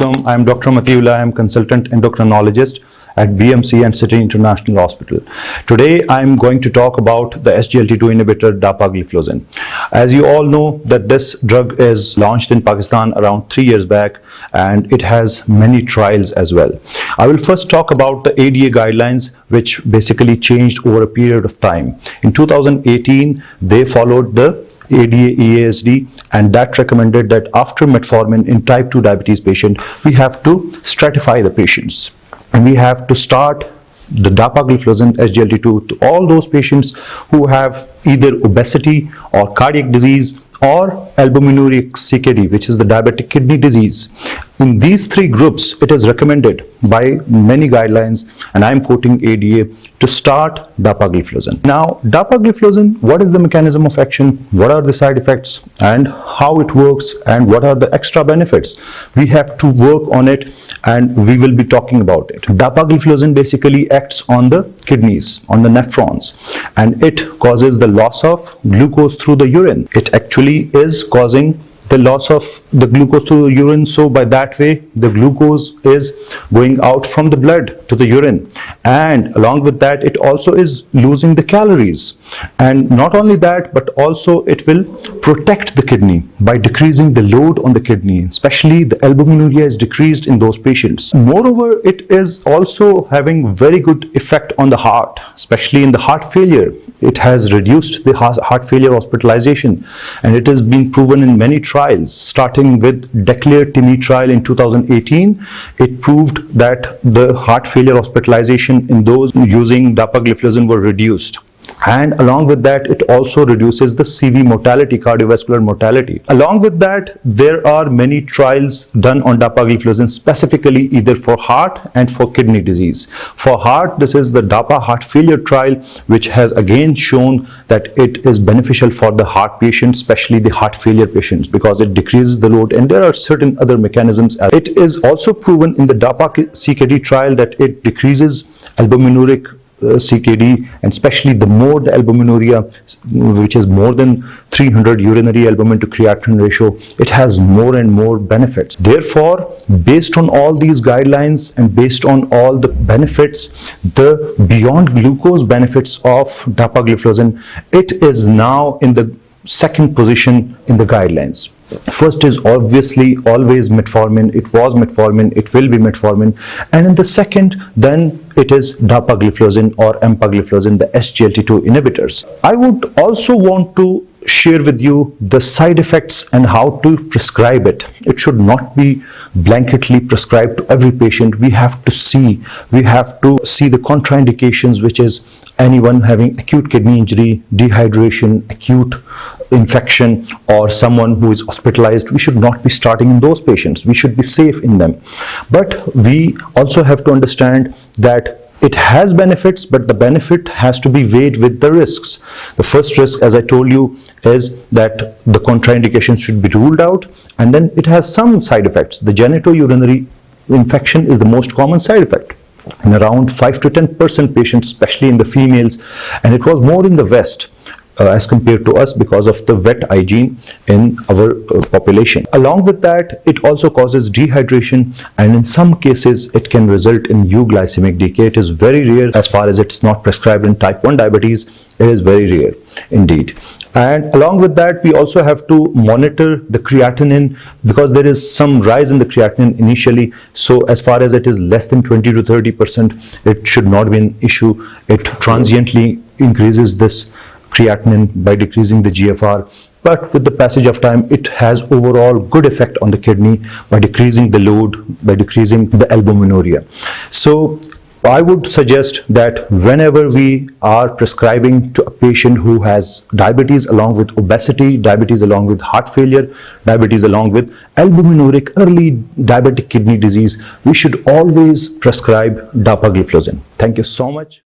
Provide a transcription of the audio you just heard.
I'm Dr. Matiullah. I'm consultant endocrinologist at BMC and City International Hospital. Today, I'm going to talk about the SGLT2 inhibitor Dapagliflozin. As you all know that this drug is launched in Pakistan around 3 years back, and it has many trials as well. I will first talk about the ADA guidelines, which basically changed over a period of time. In 2018, they followed the ADA EASD, and that recommended that after metformin in type 2 diabetes patient, we have to stratify the patients, and we have to start the Dapagliflozin SGLT2 to all those patients who have either obesity or cardiac disease or albuminuric CKD, which is the diabetic kidney disease. In these three groups, it is recommended by many guidelines, and I'm quoting ADA, to start Dapagliflozin. Now, Dapagliflozin, what is the mechanism of action, what are the side effects, and how it works, and what are the extra benefits? We have to work on it, and we will be talking about it. Dapagliflozin basically acts on the kidneys, on the nephrons, and it causes the loss of glucose through the urine. It actually is causing the loss of the glucose through the urine, so by that way the glucose is going out from the blood to the urine, and along with that it also is losing the calories. And not only that, but also it will protect the kidney by decreasing the load on the kidney, especially the albuminuria is decreased in those patients. Moreover, it is also having very good effect on the heart, especially in the heart failure. It has reduced the heart failure hospitalization, and it has been proven in many trials, starting with DECLARE-TIMI trial in 2018. It proved that the heart failure hospitalization in those using Dapagliflozin were reduced. And along with that, it also reduces the CV mortality, cardiovascular mortality. Along with that, there are many trials done on Dapagliflozin specifically either for heart and for kidney disease. For heart, this is the DAPA heart failure trial, which has again shown that it is beneficial for the heart patients, especially the heart failure patients, because it decreases the load, and there are certain other mechanisms. It is also proven in the DAPA CKD trial that it decreases albuminuric CKD, and especially the more the albuminuria, which is more than 300 urinary albumin to creatinine ratio, it has more and more benefits. Therefore, based on all these guidelines and based on all the benefits, the beyond glucose benefits of Dapagliflozin, it is now in the second position in the guidelines. First is obviously always metformin. It was metformin, it will be metformin. And in the second, then it is Dapagliflozin or empagliflozin, the SGLT2 inhibitors. I would also want to share with you the side effects and how to prescribe it. It should not be blanketly prescribed to every patient. We have to see the contraindications, which is anyone having acute kidney injury, dehydration, acute infection, or someone who is hospitalized. We should not be starting in those patients. We should be safe in them. But we also have to understand that it has benefits, but the benefit has to be weighed with the risks. The first risk, as I told you, is that the contraindication should be ruled out, and then it has some side effects. The genitourinary infection is the most common side effect in around 5 to 10% patients, especially in the females, and it was more in the West as compared to us because of the wet hygiene in our population. Along with that, it also causes dehydration, and in some cases it can result in euglycemic decay. It is very rare. As far as it's not prescribed in type 1 diabetes, it is very rare indeed. And along with that, we also have to monitor the creatinine, because there is some rise in the creatinine initially. So as far as it is less than 20 to 30%, it should not be an issue. It transiently increases this creatinine by decreasing the GFR, but with the passage of time, it has overall good effect on the kidney by decreasing the load, by decreasing the albuminuria. So I would suggest that whenever we are prescribing to a patient who has diabetes along with obesity, diabetes along with heart failure, diabetes along with albuminuric early diabetic kidney disease, we should always prescribe Dapagliflozin. Thank you so much.